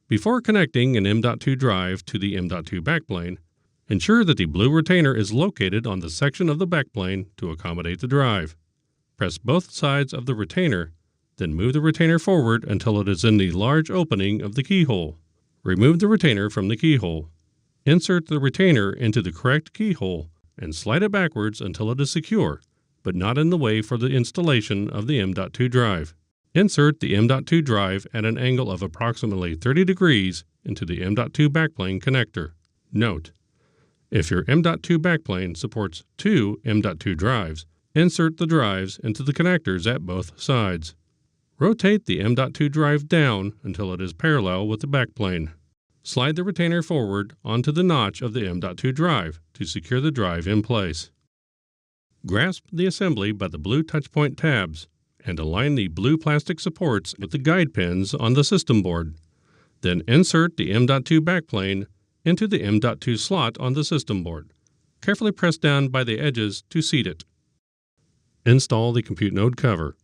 Before connecting an M.2 drive to the M.2 backplane, ensure that the blue retainer is located on the section of the backplane to accommodate the drive. Press both sides of the retainer, then move the retainer forward until it is in the large opening of the keyhole. Remove the retainer from the keyhole. Insert the retainer into the correct keyhole and slide it backwards until it is secure, but not in the way for the installation of the M.2 drive. Insert the M.2 drive at an angle of approximately 30 degrees into the M.2 backplane connector. Note: if your M.2 backplane supports 2 M.2 drives, insert the drives into the connectors at both sides. Rotate the M.2 drive down until it is parallel with the backplane. Slide the retainer forward onto the notch of the M.2 drive to secure the drive in place. Grasp the assembly by the blue touchpoint tabs and align the blue plastic supports with the guide pins on the system board. Then insert the M.2 backplane into the M.2 slot on the system board. Carefully press down by the edges to seat it. Install the compute node cover.